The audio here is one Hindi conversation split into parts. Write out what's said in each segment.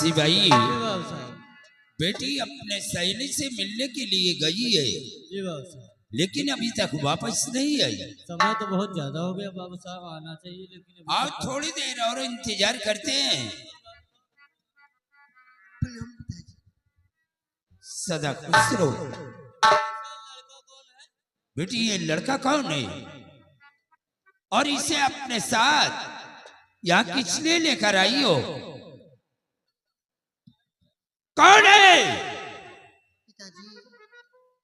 सिपाही जी बाबू साहब। बेटी अपने सहेली से मिलने के लिए गई है, जी बाबू साहब। लेकिन अभी तक वापस नहीं आई। समय तो बहुत ज्यादा हो गया बाबू साहब, आना चाहिए लेकिन अभी आओ तक थोड़ी देर और इंतजार करते हैं। सदा खुश रहो। बेटी ये लड़का कौन है और इसे अपने साथ यहाँ किस लिए लेकर आई हो? कौन है? पिताजी,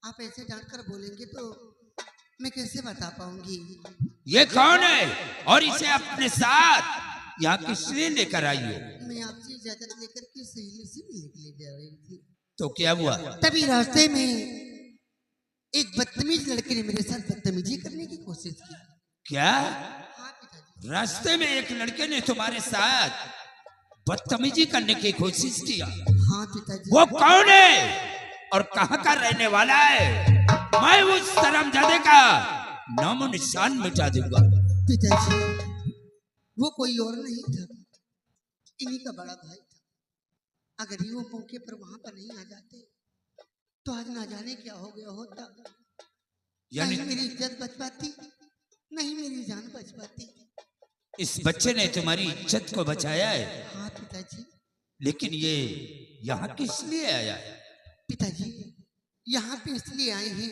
आप ऐसे डांटकर बोलेंगे तो मैं कैसे बता पाऊंगी। ये कौन है और इसे अपने साथ यहाँ किस लिए लेकर आई हो? मैं आपसे इजाजत लेकर के सहेली से मिलने के लिए जा रही थी। तो क्या हुआ? तभी रास्ते में एक बदतमीज लड़के ने मेरे साथ बदतमीजी करने की कोशिश की। क्या हाँ पिताजी। रास्ते में एक लड़के ने तुम्हारे साथ बदतमीजी करने की कोशिश किया? हाँ पिताजी। वो कौन है और कहाँ का रहने वाला है? मैं उस हरामजादे का नामो निशान मिटा दूंगा। पिताजी, वो कोई और नहीं था, इन्हीं का बड़ा भाई था। अगर ये वो मौके पर वहां पर नहीं आ जाते तो आज ना जाने क्या हो गया होता। यानी नहीं मेरी इज्जत बच पाती, नहीं मेरी जान बच पाती। इस बच्चे ने तुम्हारी इज्जत को बचाया है, हाँ पिताजी। लेकिन ये यहाँ किस लिए आया है? पिताजी, यहाँ पे इसलिए आए हैं,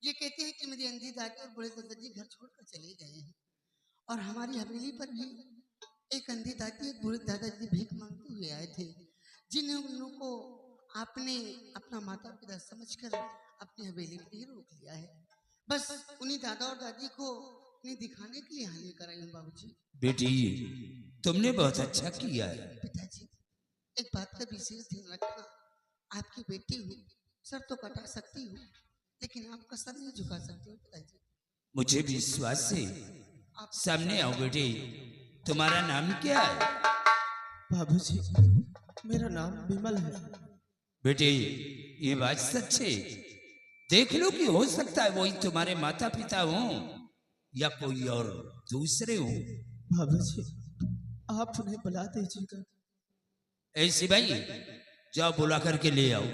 ये कहते हैं कि मेरी अंधी दादी और बड़े दादाजी घर छोड़कर चले गए हैं और हमारी हवेली पर भी एक अंधी दादी एक बूढ़े दादाजी भीख मांगते हुए आए थे, जिन्हें उन लोगों को आपने अपना माता पिता समझकर अपनी हवेली पर ही रोक लिया है। बस उन्हीं दादा और दादी को उन्हें दिखाने के लिए यहाँ लेकर आई हूँ बाबूजी। बेटी तुमने बहुत अच्छा किया है। पिताजी, एक बात का विशेष ध्यान रखना, आपकी बेटी हूँ, सर तो कटा सकती हूँ लेकिन आपका सर नहीं झुका सकती हूँ पिताजी। मुझे विश्वास है। सामने आओ बेटी, तुम्हारा नाम क्या है? बाबूजी, मेरा नाम विमल है। बेटे ये बात सच है, देख लो कि हो सकता है वही तुम्हारे माता पिता हो या कोई और दूसरे हो। बाबूजी, आप उन्हें बुला दीजिएगा। ऐसी भाई जाओ बुला करके ले आओ।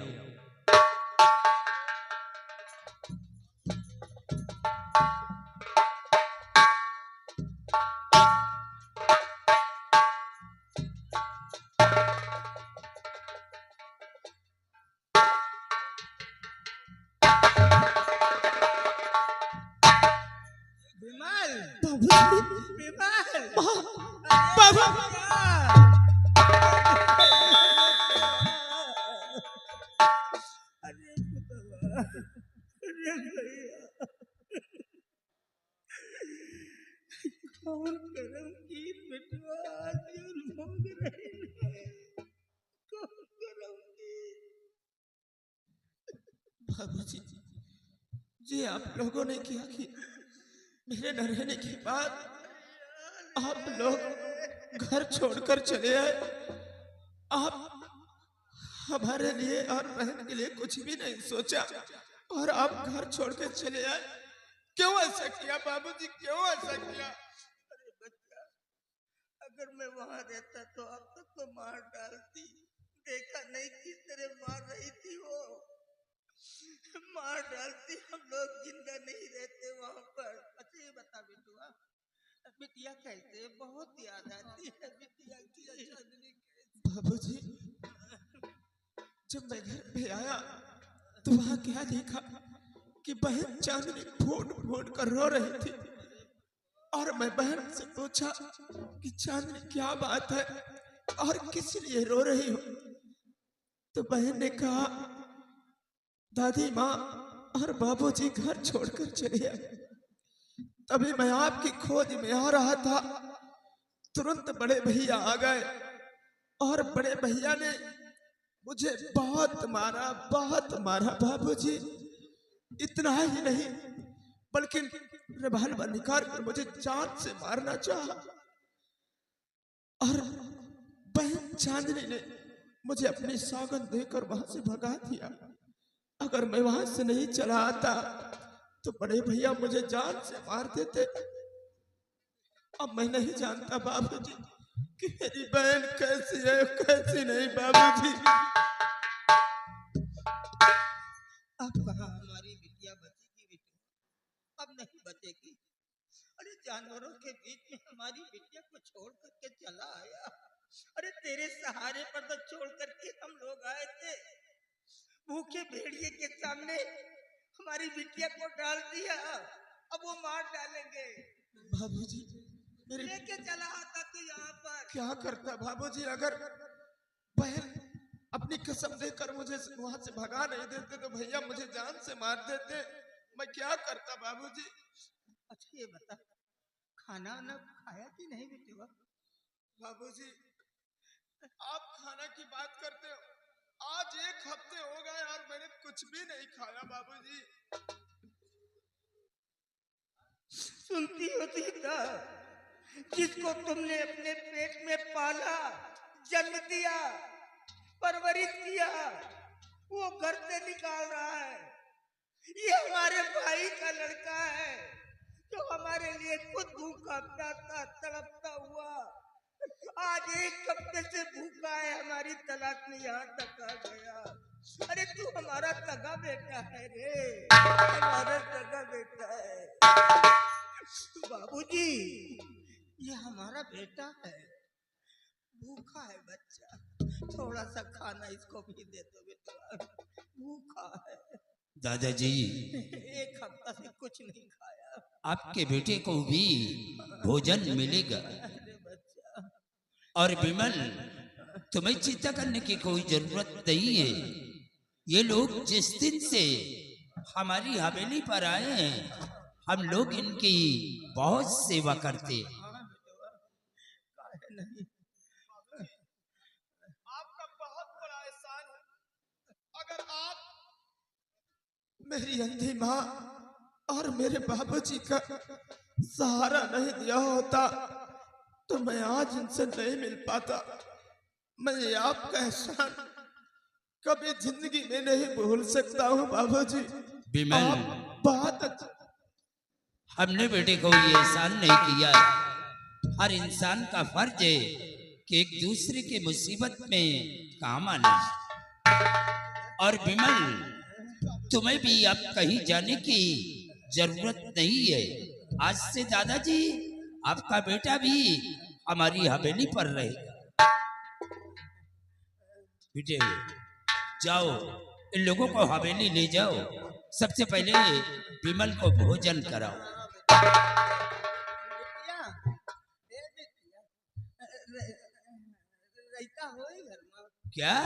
विमल, बाबूजी, विमल, बाबू, अरे पुतवा, अरे भैया, कौन करम की बिटवा आज भोग रही है, कौन करम की। बाबूजी, ये आप लोगों ने किया कि मेरे न रहने के बाद आप लोग घर छोड़कर चले आए। आप हमारे लिए और बहन के लिए कुछ भी नहीं सोचा और आप घर छोड़ के चले आए। क्यों ऐसा किया बाबूजी, क्यों ऐसा किया? अरे बच्चा, अगर मैं वहां रहता तो अब तक तो मार डालती। देखा नहीं किस तरह मार रही थी वो, मार डालती, हम लोग जिंदा नहीं रहते वहां पर। अच्छा ये बता बिटुआ, बिटिया कैसे? बहुत याद आती है बिटिया की। चांदनी कैसे? बाबूजी, जब मैं घर पे आया तो वहां क्या देखा कि बहन चांदनी फूट फूट कर रो रही थी और मैं बहन से पूछा कि चांदनी क्या बात है और किस लिए रो रही हो? तो बहन ने कहा दादी माँ और बाबूजी घर छोड़कर चले आए। तभी मैं आपकी खोज में आ रहा था, तुरंत बड़े भैया आ गए और बड़े भैया ने मुझे बहुत मारा बाबूजी। इतना ही नहीं बल्कि रिवाल्वर निकाल कर मुझे जान से मारना चाहा और बहन चांदनी ने मुझे अपनी सौगंध देकर वहां से भगा दिया। अगर मैं वहां से नहीं चला आता तो बड़े भैया मुझे जान से मार देते। अब मैं नहीं जानता बाबूजी कि मेरी बहन कैसी है कैसी नहीं बाबूजी। अब कहाँ हमारी बिटिया बचेगी बिटिया, अब नहीं बचेगी। अरे जानवरों के बीच में हमारी बिटिया को छोड़ करके चला आया। अरे तेरे सहारे पर तो छोड़ करके हम लोग आए थे, भूखे भेड़िए के सामने हमारी बिटिया को डाल दिया, अब वो मार डालेंगे। बाबूजी मेरे लेके चला आता तू यहाँ पर। क्या करता बाबूजी, अगर बहन अपनी कसम देकर मुझे वहां से भगा नहीं देते तो भैया मुझे जान से मार देते। मैं क्या करता बाबूजी। अच्छा ये बता, खाना वाना खाया कि नहीं बेटे? बाबूजी आप खाना की बात करते हो, आज 1 हफ्ते हो गए और मैंने कुछ भी नहीं खाया बाबूजी। सुनती हो सीता, जिसको तुमने अपने पेट में पाला, जन्म दिया, परवरिश किया, वो घर से निकाल रहा है। ये हमारे भाई का लड़का है जो हमारे लिए खुद भूखा प्यासा तड़पता हुआ आज 1 हफ्ते से भूखा है, हमारी तलाश में यहाँ तक आ गया। अरे तू हमारा सगा बेटा है रे, हमारा सगा बेटा है। बाबूजी ये हमारा बेटा है, भूखा है बच्चा, थोड़ा सा खाना इसको भी दे दो बेटा, भूखा है। दादाजी 1 हफ्ता से कुछ नहीं खाया। आपके बेटे को भी भोजन मिलेगा। अरे बच्चा, और विमल तुम्हें चिंता करने की कोई जरूरत नहीं है। ये लोग जिस दिन से हमारी हवेली पर आए हैं, हम लोग इनकी बहुत सेवा करते हैं। काहे नहीं, आपका बहुत बड़ा एहसान है। अगर आप मेरी अंधी माँ और मेरे बाबूजी का सहारा नहीं दिया होता तो मैं आज इनसे नहीं मिल पाता। मैं ये आपका एहसान कभी जिंदगी में नहीं भूल सकता हूँ बाबूजी। विमल आप बहुत अच्छा। हमने बेटे को ये एहसान नहीं किया है। हर इंसान का फर्ज है कि एक दूसरे के मुसीबत में काम आना। और विमल तुम्हें भी अब कहीं जाने की जरूरत नहीं है। आज से दादाजी आपका बेटा भी हमारी हवेली पर रहेगा। बेटे जाओ, इन लोगों को हवेली ले जाओ। सबसे पहले विमल को भोजन कराओ। बिटिया, ए बिटिया, रैता होई घर में? क्या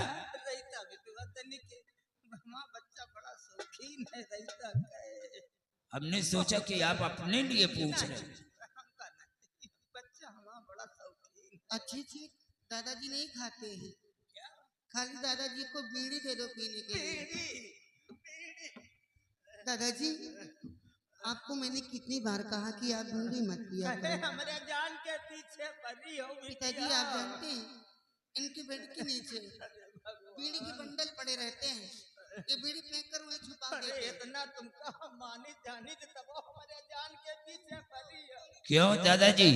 रैता बेटवा तनी के मां बच्चा बड़ा शौकीन है रैता का। हमने सोचा कि आप अपने लिए पूछ रहे हैं। बच्चा हमारा बड़ा शौकीन। अच्छी चीज दादाजी नहीं खाते हैं, खाली दादाजी को बीड़ी दे दो पीने के लिए। दादाजी आपको मैंने कितनी बार कहा कि आप बीड़ी मत पिया करो। हमारे जान के पीछे पड़ी हो पिताजी आप जानते हैं इनके बेड के नीचे बीड़ी के बंडल पड़े रहते हैं, ये बीड़ी फेंक कर उन्हें छुपा अरे देते हैं। इतना तुमका मानी जानी तब हमारे जान के पीछे पड़ी हो। क्यों दादाजी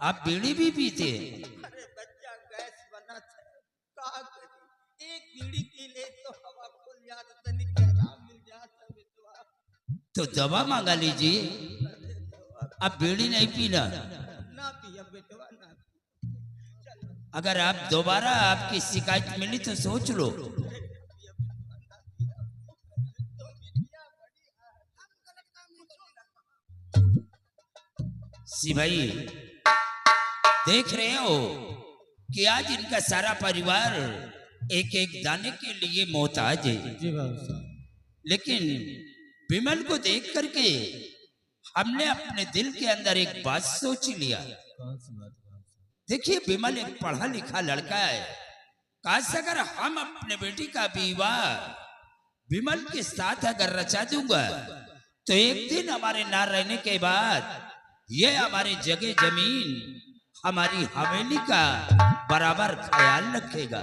आप बीड़ी भी पीते हैं? अरे बच्चा गैस बना था, का करी एक बीड़ी पी ले तो हवा खुल जात, तनिक आराम मिल जाता बेटवा। तो दवा मांगा लीजिए, अब बीड़ी नहीं पीना। ना पिया बेटवा ना पिया। चलो अगर आप दोबारा आपकी शिकायत मिली तो सोच लो। सी भाई देख रहे हो कि आज इनका सारा परिवार एक एक दाने के लिए मोहताज है। जी बाबू साहब। लेकिन विमल को देख करके हमने अपने दिल के अंदर एक बात सोच लिया। कौन सी बात बाबू साहब? देखिए विमल एक पढ़ा लिखा लड़का है, काश अगर हम अपने बेटी का विवाह विमल के साथ अगर रचा दूंगा तो एक दिन हमारे ना रहने के बाद ये हमारे जगह जमीन हमारी हवेली का बराबर ख्याल रखेगा।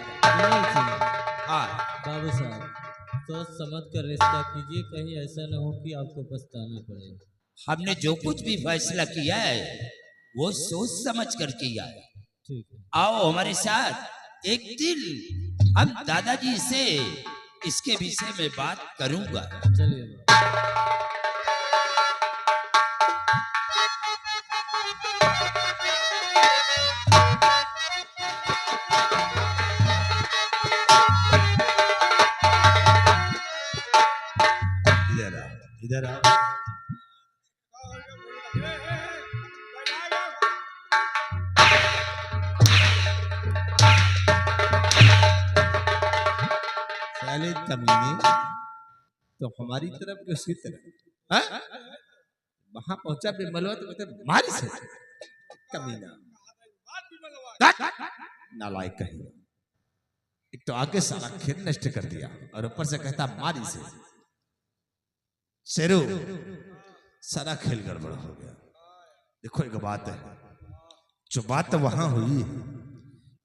हाँ बाबू साहब सोच समझ कर रिश्ता कीजिए, कहीं ऐसा न हो कि आपको पछताना पड़े। हमने जो कुछ भी फैसला किया है वो सोच समझ कर किया है। ठीक है। आओ हमारे साथ, एक दिन हम दादाजी से इसके विषय में बात करूंगा। चलिए बाबा। इधर आओ, इधर आओ। साले कमीने, तो हमारी तरफ की उसकी तरफ, हाँ? वहां पहुंचा बिमलवा तो मतलब मारी से कमीना, नालायक कहीं। एक तो आगे सारा खेत नष्ट कर दिया और ऊपर से कहता मारी से। शेरू, सारा खेल गड़बड़ हो गया। देखो एक बात है, जो बात वहां हुई है,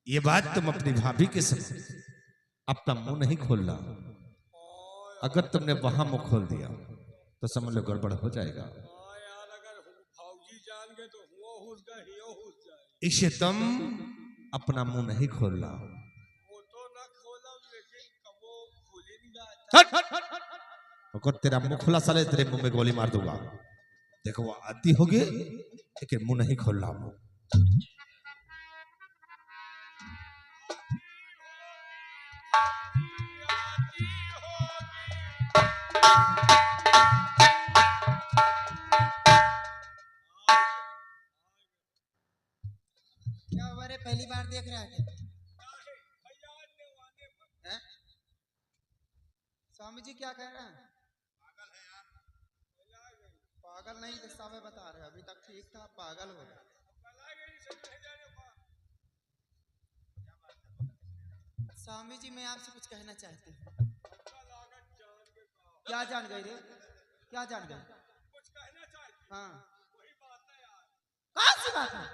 ये बात तुम अपनी भाभी के साथ अपना मुंह नहीं खोलना। अगर तुमने वहां मुंह खोल दिया तो समझ लो गड़बड़ हो जाएगा। इसे तुम अपना मुंह नहीं खोलना। अगर तेरा मुंह खुला साले तेरे मुंह में गोली मार दूंगा। देखो वो आती होगी लेकिन मुंह नहीं खोलना। क्या हुआ रे, पहली बार देख रहा है क्या? हैं? स्वामी जी क्या कह रहे हैं? पागल नहीं, जैसा मैं बता रहे अभी तक ठीक था, पागल हो गया। स्वामी जी मैं आपसे कुछ कहना चाहती हूँ। क्या जान गए रे? क्या जान गए? हाँ, कौन सी बात है?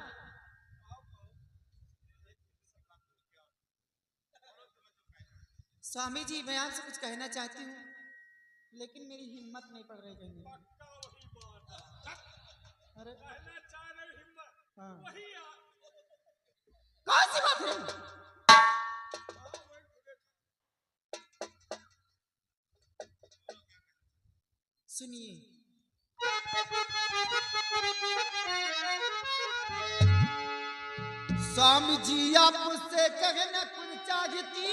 स्वामी जी मैं आपसे कुछ कहना चाहती हूँ, लेकिन मेरी हिम्मत नहीं पड़ रही कहने की। अरे हाँ, कौन सी बात है? सुनिए, स्वामी जी आपसे कहना कुछ चाहती,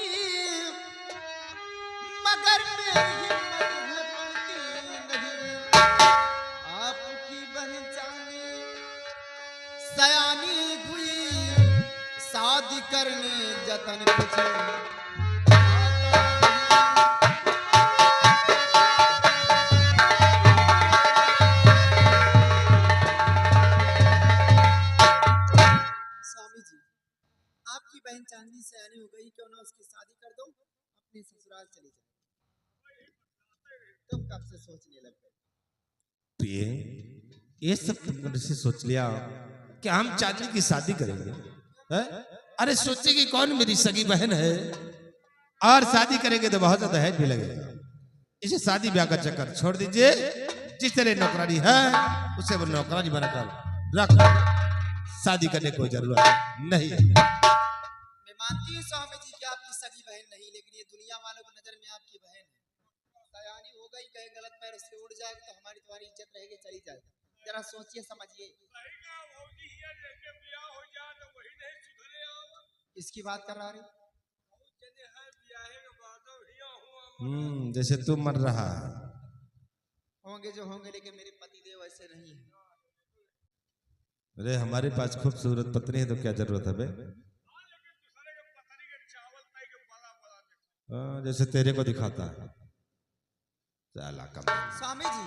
मगर मेरी हिम्मत पड़ती नहीं। आपकी पहचाने सयानी हुई, शादी करने जतन कुछ आपकी बहन चांदनी से आने हो गई, क्यों ना उसकी शादी कर दो, अपने ससुराल चली जाए। तुम कब से सोचने लग गए? ये सब तुमने से सोच लिया कि हम चांदनी की शादी करेंगे, है? अरे सोचेगी कौन, मेरी सगी बहन है और शादी करेंगे तो बहुत ज्यादा दहेज भी लगेगा। इसे शादी ब्याह का चक्कर छोड़ दीजिए। जिस तरह नौकरानी है उसे वो नौकरानी बनाकर रख, शादी करने की कोई जरूरत नहीं है। मैं मानती हूँ स्वामी जी कि आपकी सगी बहन नहीं, लेकिन ये दुनिया वालों की नजर में आपकी बहन है। सयानी हो गई, कहीं गलत पैर से उड़ जाए तो हमारी तुम्हारी इज्जत रहेगी, चली जाए। जरा सोचिए समझिए। किसकी बात कर रहा है? जैसे तू मर रहा है। होंगे जो होंगे, लेकिन मेरे पति देव ऐसे नहीं है। अरे हमारे पास खूबसूरत पत्नी है तो क्या जरूरत है बे? जैसे तेरे को दिखाता है। स्वामी जी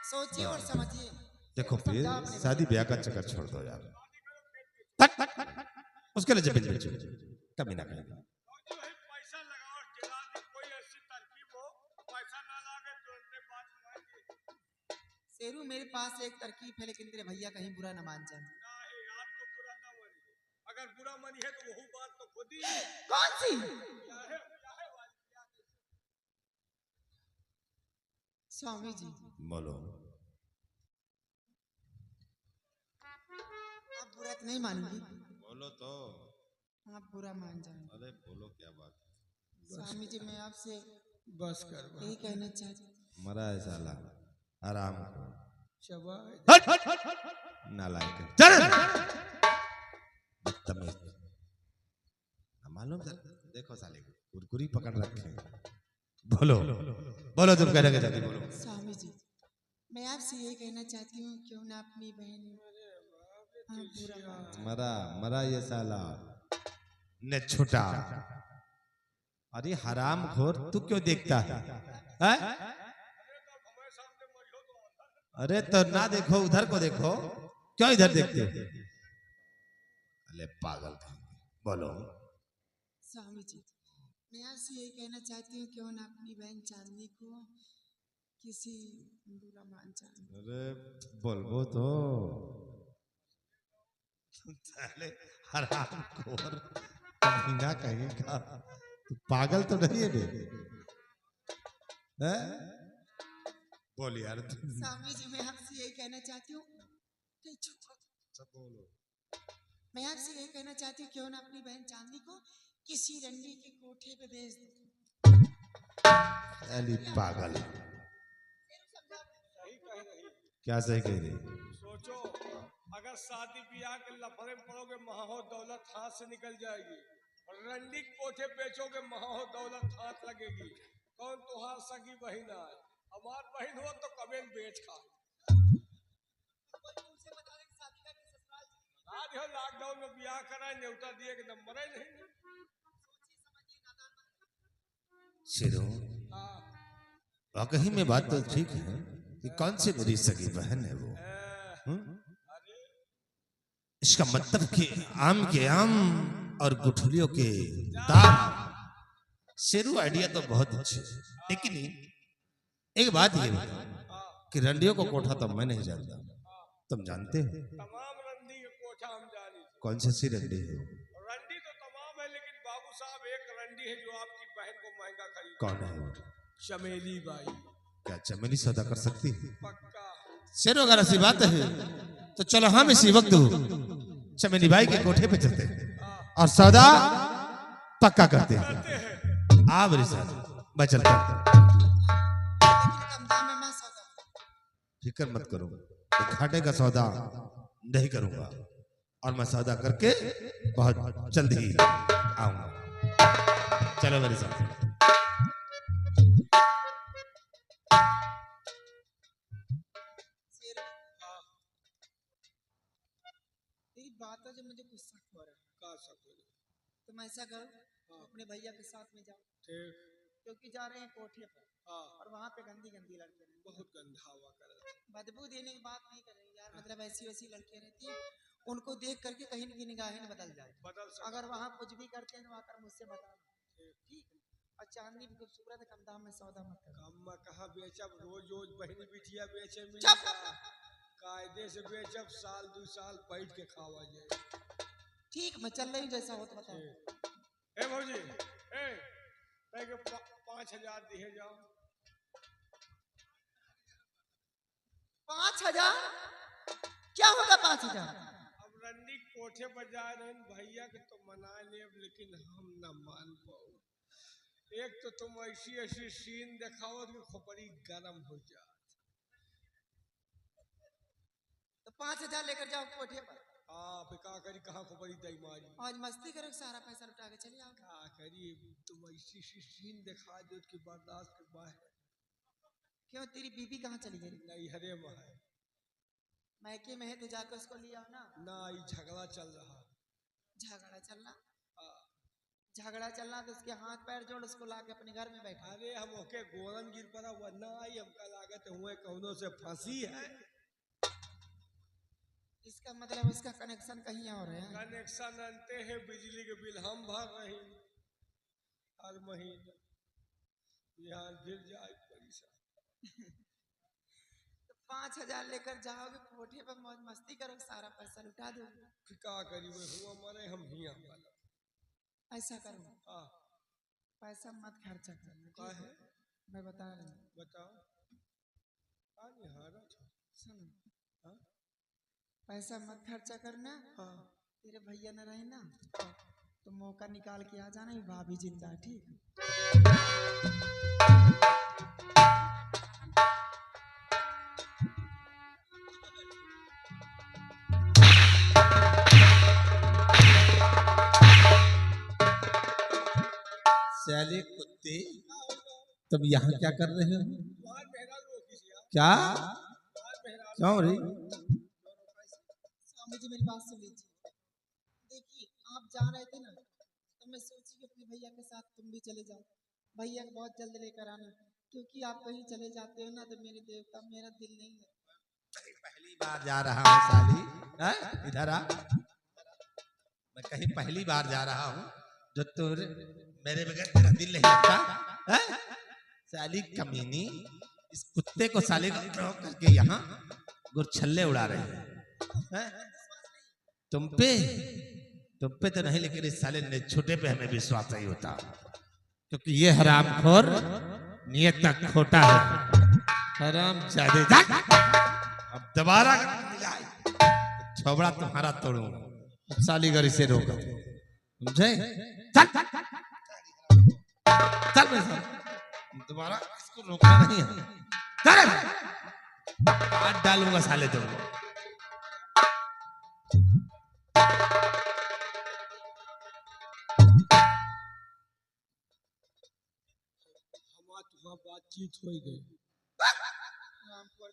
सोचिए और समझिए। देखो फिर शादी ब्याह का चक्कर छोड़ दो यार। उसके लिए जमीन बेचो, कभी ना कहीं। शेरू मेरे पास एक तरकीब है, लेकिन तेरे भैया कहीं बुरा न मान जाए। अगर बुरा मनी है तो वही बात तो खुद ही कौन सी? स्वामी जी बोलो। आप बुरा तो नहीं मानेंगे? बोलो बोलो तो। आप बुरा मान जाए। अरे बोलो क्या बात है। स्वामी जी मैं आपसे बस कर यही कहना चाहती मरा है साला आराम को। शाबाश। नालायक चल बदतमीज। मालूम सर देखो साले को कुरकुरी पकड़ रखे हैं। बोलो बोलो तुम कहने के चाहती बोलो। स्वामी जी मैं आपसे यही कहना चाहती हूँ क्यों ना अपनी बहन आप बुरा मान जाए। मरा मरा ये साला ने छोटा। अरे हराम खोर तू क्यों देखता है? हैं? अरे तो ना देखो उधर को देखो क्यों इधर देखते हो? अरे पागल बोलो। स्वामी जी मैं आपसे यही कहना चाहती हूँ क्यों ना अपनी बहन चांदनी को किसी बुरा मान जाए। अरे बोलबो तो साले हराम खोर कमीना कहीं का। तू पागल तो नहीं है बे? हैं? बोल यार तुम। स्वामी जी मैं आपसे यही कहना चाहती हूँ नहीं, चुप। सब बोलो। मैं आपसे यही कहना चाहती हूँ क्यों ना अपनी बहन चांदनी को किसी रंडी के कोठे पे भेज दो। अली पागल क्या सही कह रही? सोचो अगर शादी ब्याह के लफड़े में पड़ोगे महाहो दौलत हाथ से निकल जाएगी और रंडी कोठे बेचोगे महाहो दौलत हाथ लगेगी। कौन तुहार सगी बहन है? हमार बहन हो तो कबे बेच खा। आज हो लॉकडाउन में ब्याह कराए न्योता दिए के नंबर ही नहीं। शेरों हाँ वाकई में बात तो ठीक है कि कौन सी मेरी सगी बहन है वो? इसका मतलब कि आम के आम और गुठलियों के दाम। शेरू आइडिया तो बहुत अच्छे लेकिन एक बात ये कि रंडियों को कोठा तो मैं नहीं जानता, तुम जानते हो? तमाम रंडी के कोठा हम जानी। कौन सी सी रंडी है? रंडी तो तमाम है लेकिन बाबू साहब एक रंडी है जो आपकी बहन को महंगा खरीद। कौन है वो? चमेली बाई। क्या चमेली सौदा कर सकती है? पक्का। शेरू अगर ऐसी बात है तो चलो हम इसी वक्त चमेली बाई के कोठे पे चलते हैं और सौदा पक्का करते हैं। आ मेरे साथ मैं चलता हूं। कम दाम में मैं सौदा फिक्र मत करो घाटे का सौदा नहीं करूंगा और मैं सौदा करके बहुत जल्द ही आऊंगा। चलो मेरे साथ। तेरी बात है जो मुझे कुछ शक हो रहा है। का सकते तुम ऐसा करो अपने भैया के साथ में जाओ ठीक। क्योंकि जा रहे हैं कोठे पर हाँ और वहाँ पे गंदी गंदी लड़कियां रहती बहुत गंदा हवा कर रहा है। हैं। बदबू देने की बात नहीं कर रही यार, मतलब ऐसी वैसी लड़कियां रहती हैं उनको देख करके कहीं की निगाहें बदल जाए। बदल सकता। अगर वहाँ कुछ भी करते हैं तो आकर मुझसे बताना ठीक है। और चांदनी भी खूबसूरत है, कम दाम में सौदा मत करो। कम में कहाँ बेचब, रोज रोज बहनी बिटिया बेचे मिल चुप। कायदे से बेचब, साल 2 साल बैठ के खावा जाए। ठीक मैं चल रही हूँ जैसा हो तो बताओ। ए भौजी ए कह के 5,000 दिए जाओ। 5,000 क्या होगा 5,000? अब रंडी कोठे पर जा रहे हैं भैया के तो मना ले लेकिन हम न मान पाओ। एक तो तुम ऐसी ऐसी सीन दिखाओ कि खोपड़ी गरम हो जाए। तो 5,000 लेकर जाओ कोठे पर। हाँ का करी कहाँ खोपड़ी दई मारी। आज मस्ती करो सारा पैसा लुटा के चले आओ। क्या करी तुम ऐसी ऐसी सीन दिखा दो कि बर्दाश्त के बाहर। क्यों तेरी बीबी कहाँ चली गई? नहीं हरे में है। मैके में है तो जाकर उसको ले आओ ना। ना ये झगड़ा चल रहा। झगड़ा चलना झगड़ा चलना तो उसके हाथ पैर जोड़ उसको ला के अपने घर में बैठा। अरे हम ओके गोरन गिर पड़ा वरना आई हमका लागत हुए कौनों से फंसी है। इसका मतलब उसका कनेक्शन कहीं और है। कनेक्शन अंते हैं, बिजली के बिल हम भर रहे हर महीने। यहाँ गिर जाए पैसा। तो 5,000 लेकर जाओगे कोठे पर, मौज मस्ती करो, सारा पैसा लुटा दो। क्या करी वे हुआ मरे हम हिया वाला। ऐसा करो हाँ पैसा मत खर्चा करना। का है मैं बता रही हूँ बताओ। सुनो हाँ पैसा मत खर्चा करना। हाँ तेरे भैया न रहे ना तो मौका निकाल के आ जाना, ये भाभी जिंदा है, ठीक है? साले कुत्ते, तुम यहाँ क्या कर रहे हो? क्या क्यों रे? स्वामी जी मेरी बात सुन लीजिए। देखिए आप जा रहे थे ना तो मैं सोची कि अपने भैया के साथ तुम भी चले जाओ, भैया को बहुत जल्द लेकर आना, क्योंकि आप कहीं चले जाते हो ना तो मेरे देवता मेरा दिल नहीं है। पहली बार जा रहा हूँ साली, हैं? इधर आ। मैं कहीं पहली बार जा रहा हूँ जो तुर मेरे बगैर तेरा दिल नहीं लगता, हैं? साली कमीनी, इस कुत्ते को साले को ड्रॉ करके यहाँ गुरछल्ले उड़ा रहे हैं। तुम पे तो नहीं, लेकिन इस साले ने छोटे पे हमें विश्वास नहीं होता, क्योंकि ये हरामखोर नियत तक खोटा है। हराम जादे, अब दोबारा छोबड़ा तुम्हारा तोड़ू, सालीगढ़ से रोको, समझे? चल चल दोबारा इसको रोकना नहीं है, चल हाथ डालूंगा साले तुमको। हमारा बातचीत हो गई,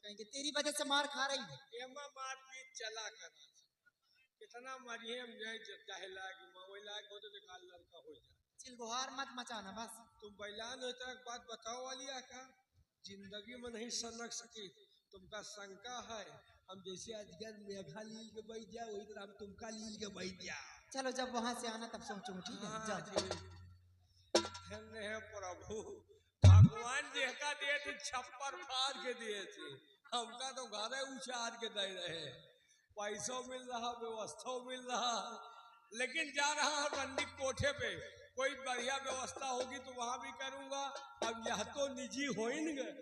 कहेंगे तेरी वजह से मार खा रही है। एमा मारपीट चला कर कितना मरिए हम नहीं चाहे लाग मोबाइल लाग हो तो निकाल लड़का हो जाए। चिलगोहार मत मचाना बस। तुम बैलान होता एक बात बताओ वाली आका, जिंदगी में नहीं सनक सकी, तुमका शंका है। हम जैसे अजगर मेघा लील के बैठ जाए वही तरह हम तुमका लील के बैठ जाए। चलो जब वहां से आना तब सोचूंगा, ठीक है? जाओ। धन्य है प्रभु, भगवान जी का दिए थे छप्पर फाड़ के दिए थे, हमका तो घरे उछार के दे रहे। पैसों मिल रहा, व्यवस्था मिल रहा, लेकिन जा रहा हूँ रंडी कोठे पे, कोई बढ़िया व्यवस्था होगी तो वहां भी करूंगा। अब यह तो निजी हो ही नहीं गए।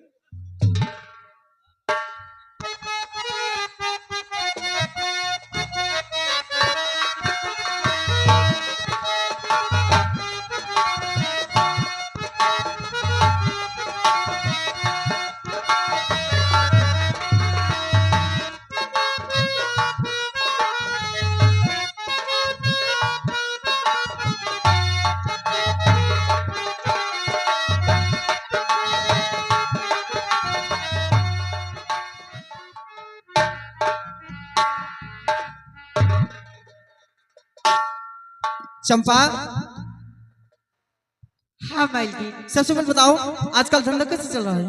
चंपा, हाँ मालकिन। सबसे पहले बताओ आजकल धंधा कैसे चल रहा है?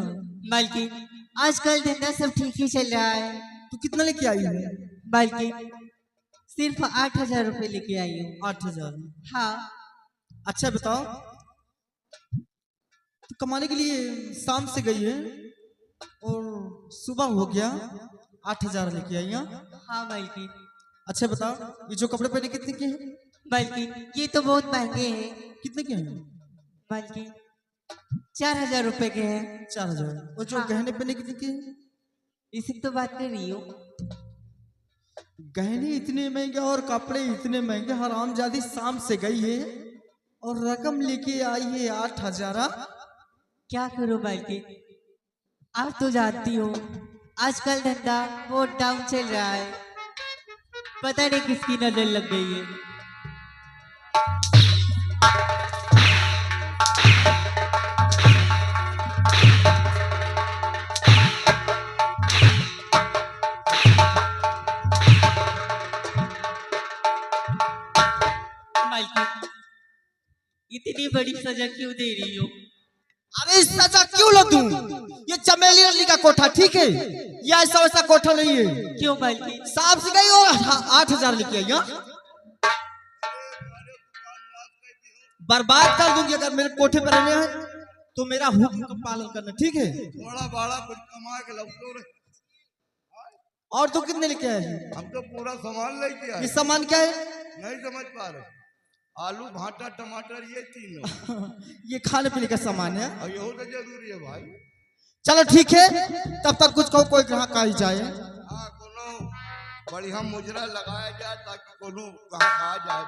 मालकिन आजकल धंधा सब ठीक ही चल रहा है। तू कितना लेके आई है? मालकिन सिर्फ 8,000 रुपए लेके आई हूँ। 8,000? हाँ। अच्छा बताओ, तो कमाने के लिए शाम से गई है और सुबह हो गया, 8,000 लेके आई है? हाँ मालकिन। अच्छा बताओ, ये जो कपड़े पहने कितने के हैं? मालकिन ये तो बहुत महंगे हैं। कितने के हैं? मालकिन 4,000 रुपए के हैं। 4,000? और जो हाँ। गहने पहने कितने के हैं? इसी तो बात कर रही हूँ। गहने इतने महंगे और कपड़े इतने महंगे, हरामजादी शाम से गई है और रकम लेके आई है 8,000। क्या करो मालकिन, आप तो जानती हो आजकल धंधा बहुत डाउन चल रहा है, पता नहीं किसकी नजर लग गई है। मालकिन इतनी बड़ी सजा क्यों दे रही हो? अरे सजा क्यों लो तुम? ये चमेली रली का कोठा ठीक है, ये ऐसा वैसा कोठा नहीं है। क्यों मालकिन? साफ से गई और 8,000 लेके आई है। बर्बाद कर दूंगी अगर मेरे कोठे पर रहने हैं तो मेरा हुक्म का पालन करना, ठीक है? थोड़ा बड़ा कुछ कमा के लौटो रे। और तो कितने लेके आए? हम तो पूरा सामान लेके आए। ये सामान क्या है? नहीं समझ पा रहे। आलू, भाटा, टमाटर, ये तीनों। ये खाने पीने का सामान है। और ये तो जरूरी है भाई। चलो ठीक है, तब तक कुछ कहो, कोई ग्राहक आ ही जाए। हाँ कोनो बढ़िया मुजरा लगाया जाए ताकि कोनो कहाँ आ जाए।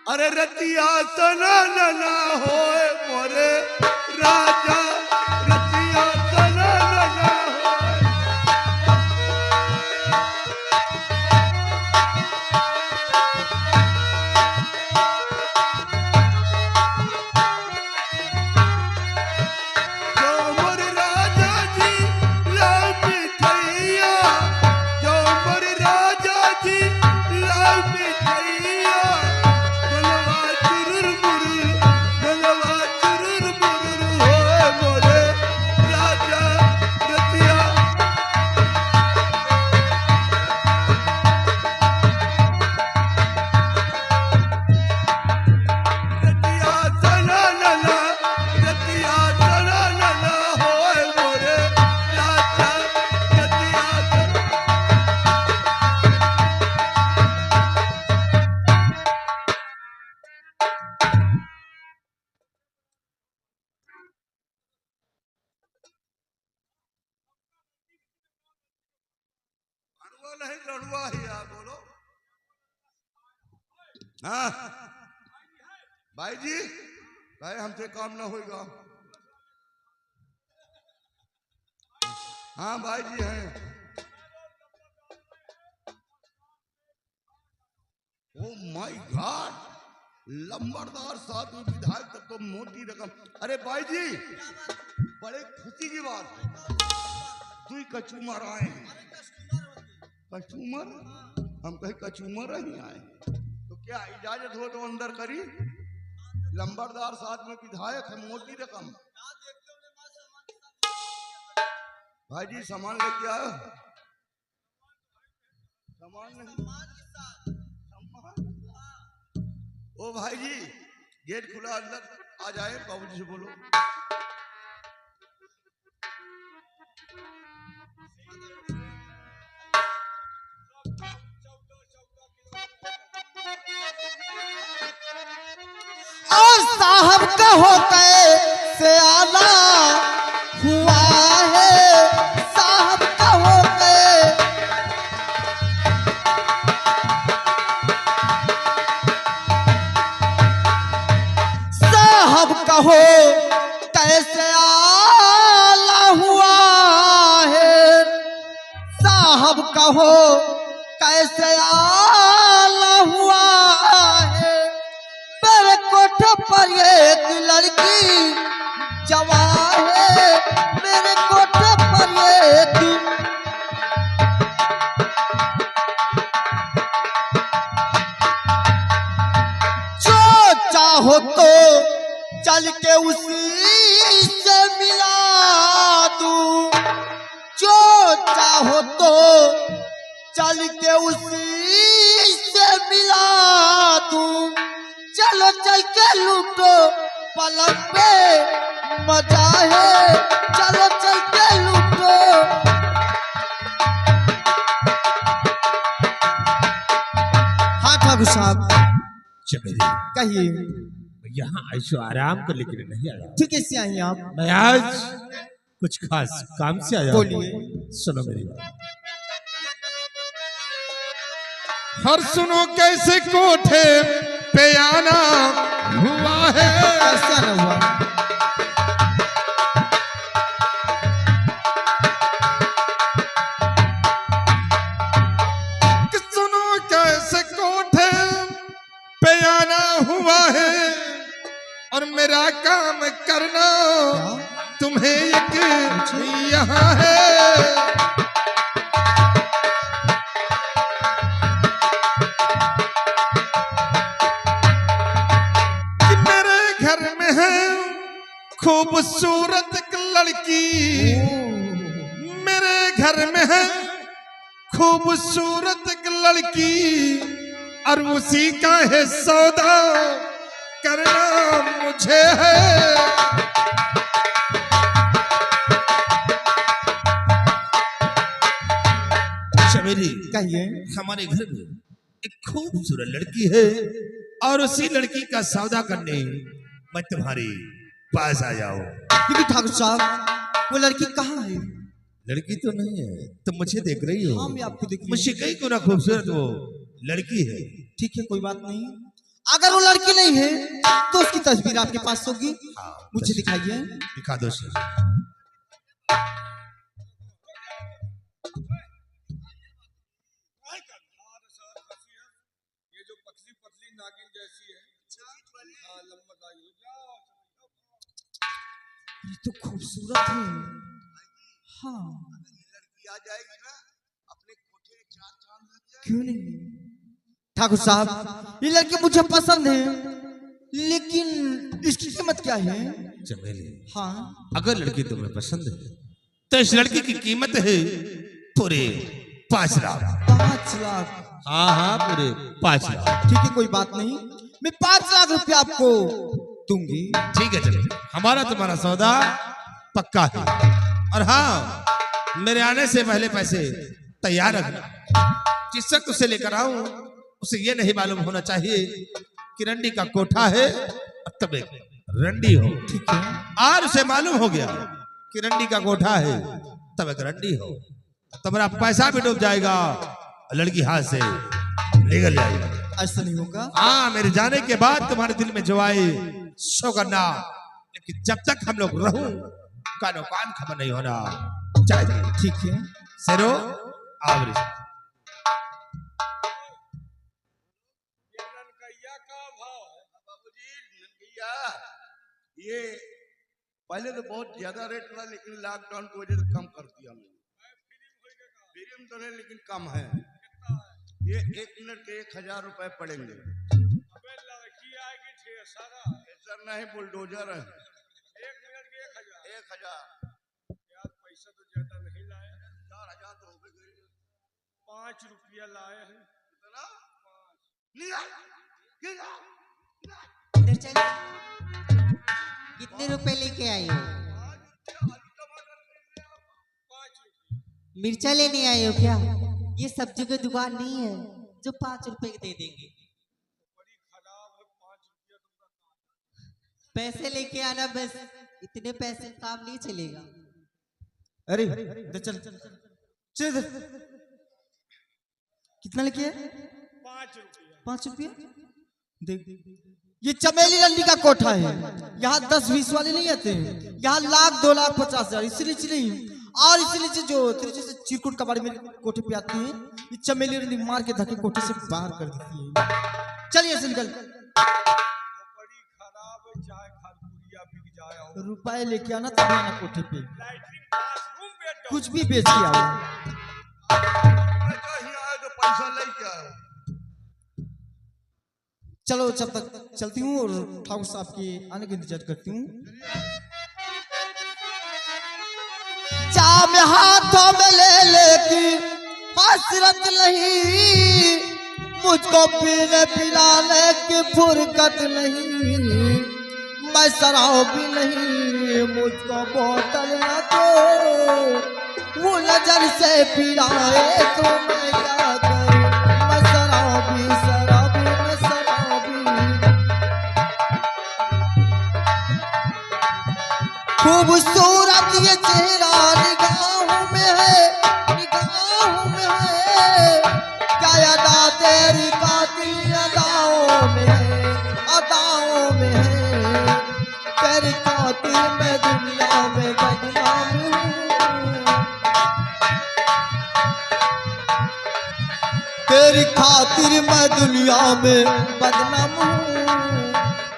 अरे रतिया तना ना होए मोरे राजा, रतिया तना ना होए। जो मोर राजा जी लाल मिठाइया, जो मोर राजा जी लाल मिठाइया, गलवा चुरुर मुरुर, गलवा चुरुर मुरुर होए मोरे राजा रतिया। रतिया तना ना, रतिया तना ना होए मोरे राजा रतिया तना। लड़वा नहीं लड़वा ही आप बोलो। हाँ भाई जी, भाई हमसे काम ना होएगा। हाँ भाई जी हैं। ओ माय गॉड, लंबरदार साधु विधायक तक तो मोटी रकम। अरे भाई जी, बड़े खुशी की बात है, तू कचूमर आए हैं। कचूमर? हम कहीं कचूमर ही आए, तो क्या इजाजत हो तो अंदर करी। लंबरदार साथ में विधायक है, मोटी रकम। भाई जी सामान लेके आयो। सामान नहीं, ओ भाई जी गेट खुला, अंदर आ जाए। बाबूजी से बोलो। और साहब कहो कैसे आला हुआ है, साहब कहो साहब कहो कैसे आला हुआ है, साहब कहो कैसे आला हुआ है। मेरे कोठे पर एक लड़की जवान है, मेरे कोठे पर एक। जो चाहो तो चल के उसी से मिला दूं, जो चाहो तो चल के उसी से मिला दूं। चलो चल के लूटो पलंग पे मजा है, चलो चल के लूटो। हाँ ठाकुर साहब चमेली, कहिए। यहाँ ऐशो आराम कर लेके नहीं आया। ठीक है, कैसे आए आप? मैं आज कुछ खास काम से आया हूं। बोलिए। सुनो मेरी बात। हर सुनो कैसे कोठे पे आना हुआ है, ऐसा न हुआ। कि सुनो कैसे कोठे पे आना हुआ है, और मेरा काम करना तुम्हें एक यहाँ है। कि मेरे घर में है खूबसूरत एक लड़की, मेरे घर में है खूबसूरत एक लड़की, और उसी का है सौदा करना मुझे है। चमेली, कहिए। हमारे घर में एक खूबसूरत लड़की है, और उसी लड़की का सौदा करने मैं तुम्हारे पास आ जाऊं। लेकिन ठाकुर साहब वो लड़की कहाँ है? लड़की तो नहीं है, तुम मुझे देख रही हो। हाँ, मैं आपको देख रही हूँ। मुझे कई गुना खूबसूरत वो लड़की है। ठीक है, कोई बात नहीं। अगर वो लड़की नहीं है तो उसकी तस्वीर आपके पास होगी। मुझे दिखाइए। दिखा दो सर। ये जो पतली पतली नागिन जैसी है, हाँ लंबा ये तो खूबसूरत है। हाँ, लड़की आ जाएगी ना अपने कोठे में 4 चांद लग जाए। क्यों नहीं ठाकुर साहब, ये लड़की मुझे पसंद है, लेकिन इसकी कीमत क्या है? चमेली, हाँ, अगर लड़की तुम्हें पसंद है तो इस लड़की की कीमत है पूरे 5 लाख। 5 लाख? हाँ हाँ, पूरे 5 लाख। ठीक है, कोई बात नहीं, मैं 5 लाख रुपया आपको दूंगी। ठीक है, चलो हमारा तुम्हारा सौदा पक्का है। और हाँ, मेरे आने से पहले पैसे तैयार रखना। जिस वक्त उसे लेकर आऊं उसे ये नहीं मालूम होना चाहिए कि रंडी का कोठा है और तब एक रंडी हो। ठीक है। और उसे मालूम हो गया कि रंडी का कोठा है तब एक रंडी हो, तो मेरा पैसा भी डूब जाएगा और लड़की हाथ से निकल जाएगी। ऐसा नहीं होगा। हाँ, मेरे जाने के बाद तुम्हारे दिल में जो आए सो करना, लेकिन जब तक हम लोग रहूं कानो कान खबर नहीं होना चाहिए। ठीक है। सरो आवरी ये पहले तो बहुत ज्यादा रेट था, लेकिन लॉकडाउन की वजह से कम कर दिया मैंने। प्रीमियम तो नहीं, लेकिन कम है। ये 1 मिनट के 1000 रुपए पड़ेंगे। लड़की आएगी ऐसा नहीं, बुलडोजर है। 1 मिनट के 1000। 1000 यार पैसा तो ज्यादा नहीं लाए, 4000 तो हो गए। 5 रुपया लाए हैं। कितना? 5। इधर चल। कितने रुपए लेके आई हो? 5 रुपया। मिर्चा लेने आए हो क्या? ये सब्जी की दुकान नहीं है जो 5 रुपए दे देंगे। बड़ी खराब है, 5 रुपया तुमका। पैसे लेके आना बस, इतने पैसे काम नहीं चलेगा। अरे इधर चल चल चल इधर। कितना लेके आए? 5 रुपया। 5 रुपया? देख, ये चमेली रंडी का कोठा है। यहाँ 10-20 वाले नहीं आते हैं। यहाँ लाख 2 लाख 50 हजार इसलिए नहीं। और इसलिए जो त्रिची से चिरकुट कबाड़ी मेरे कोठे पे आती है, ये चमेली रंडी मार के धक्के कोठे से बाहर कर देती है। चलिए ऐसे निकल। बड़ी खराब है, चाहे खरपुरिया बिक जाए और रुपए लेके आना तब आना कोठे पे, लैट्रिन बाथरूम पे कुछ भी बेच के आओ। तो पैसा लेके आओ। चलो जब तक चलती हूँ और ठाकुर साहब के आने का इंतजार करती हूँ। चाम हाथों में ले लेकिन हसरत नहीं, मुझको पीने पिलाने की फुर्सत नहीं। मैं शराबी नहीं, मुझको बोतल न दो, वो नजर से पिलाए तो मैं क्या करूं। मैं शराबी शराबी मैं शराबी। खूबसूरत ये चेहरा निगाहों में है, निगाहों में है। क्या अदा तेरी कातिल अदाओं में है, अदाओं में है। तेरी कातिल मैं दुनिया में बदनाम हूँ। तेरी खातिर मैं दुनिया में बदनाम हूँ।